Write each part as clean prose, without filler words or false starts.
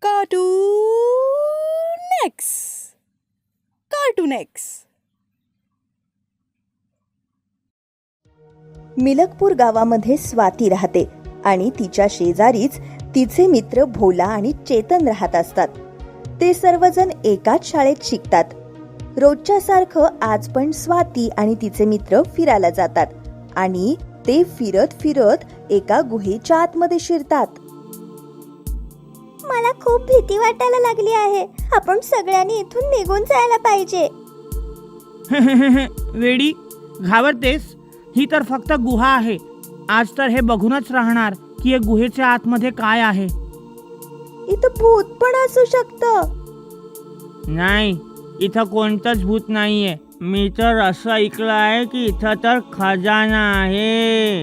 Cartoon X. Cartoon X. Milakpur गावामध्ये स्वाती राहते आणि तिच्या शेजारीच तिचे मित्र भोला आणि चेतन राहत असतात. ते सर्वजण एकाच शाळेत शिकतात. रोजच्या सारखं आज पण स्वाती आणि तिचे मित्र फिरायला जातात आणि ते फिरत फिरत एका गुहेच्या आतमध्ये शिरतात. मला खूप भीती वाटायला लागली आहे. आपण सगळ्यांनी इथून निघून जायला पाहिजे. वेडी, घाबरतेस? ही तर फक्त गुहा आहे. आज तर हे बघूनच राहणार की या गुहेच्या आतमध्ये काय आहे. इथं भूत पण असू शकतं. नाही, इथं कोणतंच भूत नाहीये. मी तर असं ऐकलं आहे की इथं तर खजाना आहे.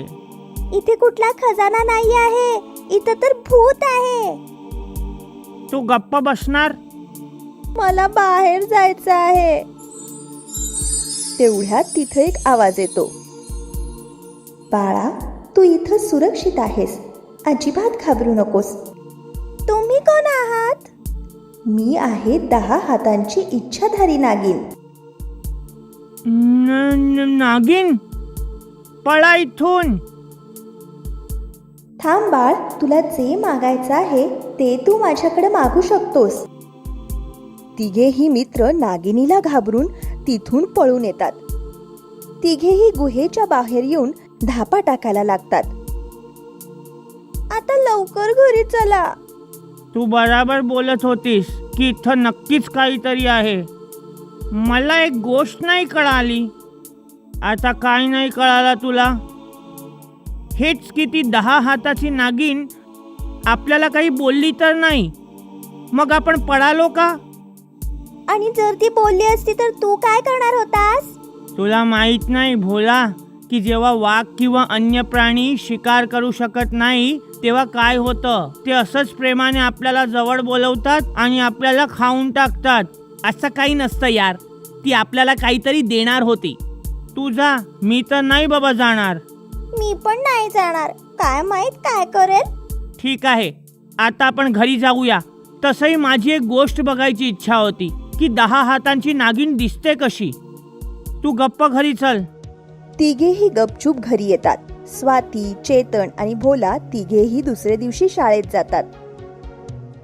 इथे कुठला खजाना नाही आहे. इथं तर भूत आहे. तू गप्प बसणार? मला बाहेर जायचं आहे. तेवढ्यात तिथे एक आवाज येतो. बाळा, तू इथं सुरक्षित आहेस. अजिबात घाबरू नकोस. तुम्ही कोण आहात? मी आहे 10 हातांची इच्छाधारी नागिन. नागिन? पळा इथून. थांब बाळ, तुला जे मागायचं आहे ते तू माझ्याकडे मागू शकतोस. तिघेही मित्र नागिनीला घाबरून तिथून पळून येतात. तिघेही गुहेच्या बाहेर येऊन धापा टाकायला लागतात. आता लवकर घरी चला. तू बराबर बोलत होतीस की इथं नक्कीच काहीतरी आहे. मला एक गोष्ट नाही कळाली. आता काय नाही कळालं तुला? हेच की ती 10 हाताची नागिन आपल्याला काही बोलली तर नाही. मग आपण पळालो का? आणि जर ती बोलली असती तर तू काय करणार होतास? तुला माहित नाही भोला की जेव्हा वाघ किंवा अन्य प्राणी शिकार करू शकत नाही तेव्हा काय होतं? ते असंच प्रेमाने आपल्याला जवळ बोलवतात आणि आपल्याला खाऊन टाकतात. असं काही नसतं यार. ती आपल्याला काहीतरी देणार होती. तू जा, मी तर नाही बाबा जाणार. मी पण नाही जाणार. काय माहित काय करेल. ठीक आहे, आता आपण घरी जाऊया. तसंही माझी एक गोष्ट बघायची इच्छा होती की 10 हातांची नागिन दिसते कशी. तू गप्प घरी चल. तिघेही गपचूप घरी येतात. स्वाती, चेतन आणि भोला तिघेही दुसऱ्या दिवशी शाळेत जातात.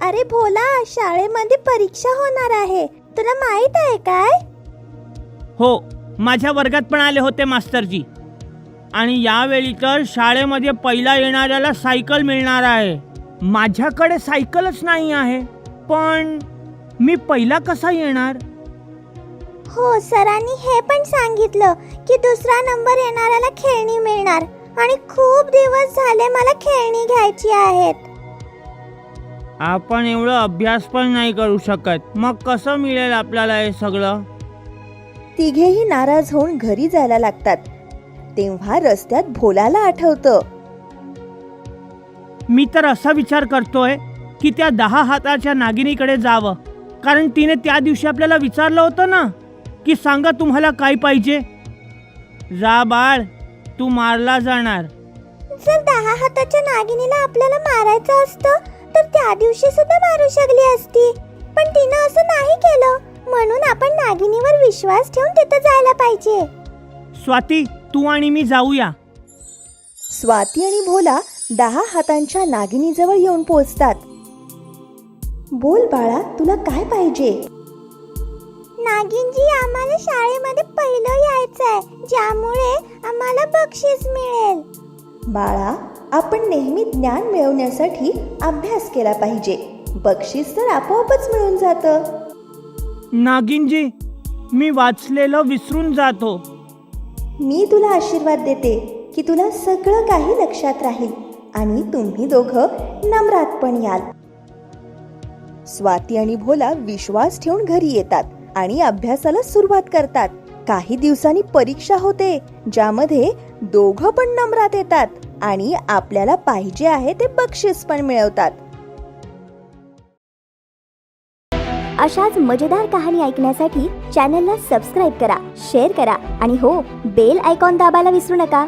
अरे भोला, शाळेमध्ये परीक्षा होणार आहे. तुला माहित आहे काय? हो, माझ्या वर्गात पण आले होते मास्तरजी. आणि यावेळी तर शाळेमध्ये पहिला येणाऱ्याला सायकल मिळणार आहे. माझ्याकडे सायकलच नाही आहे. पण मी पहिला कसा येणार? हो, सरांनी हे पण सांगितलं की दुसरा नंबर येणाऱ्याला खेळणी मिळणार. आणि खूप दिवस झाले मला खेळणी घ्यायची आहेत. आपण एवढं अभ्यास पण नाही करू शकत. मग कसं मिळेल आपल्याला हे सगळं? तिघेही नाराज होऊन घरी जायला लागतात. तेव्हा रस्त्यात भोलाला आठवतं. मी तर असा विचार करतोय की त्या 10 हाताच्या नागिनीकडे जावं. कारण तिने त्या दिवशी आपल्याला विचारलं होतं ना की सांगा तुम्हाला काय पाहिजे. जा बाळ, तू मारला जाणार. जर 10 हाताच्या नागिनीला आपल्याला मारायचं असतं तर त्या दिवशी सुद्धा मारू शकली असती. पण तिनं असं नाही केलं. म्हणून आपण नागिनीवर विश्वास ठेवून तिथे जायला पाहिजे. स्वाती, तू आणि मी जाऊया. स्वाती आणि भोला 10 हातांच्या नागिनीजवळ येऊन पोहोचतात. बोल बाळा, तुला काय पाहिजे? नागिनजी, आम्हाला शाळेमध्ये पहिलं यायचंय, ज्यामुळे आम्हाला बक्षीस मिळेल. बाळा, आपण नेहमी ज्ञान मिळवण्यासाठी अभ्यास केला पाहिजे. बक्षीस तर आपोआपच मिळून जातं. नागिनजी, मी वाचलेलं विसरून जातो. मी तुला आशीर्वाद देते की तुला सगळं काही लक्षात राहील आणि तुम्ही दोघं नम्रात पण याल. स्वाती आणि भोला विश्वास ठेवून घरी येतात आणि अभ्यासाला सुरुवात करतात. काही दिवसांनी परीक्षा होते, ज्यामध्ये दोघं पण नम्रात येतात आणि आपल्याला पाहिजे आहे ते बक्षीस पण मिळवतात. अशाच मजेदार कहाणी ऐकण्यासाठी चॅनलला सबस्क्राईब करा, शेअर करा आणि हो, बेल आयकॉन दाबायला विसरू नका.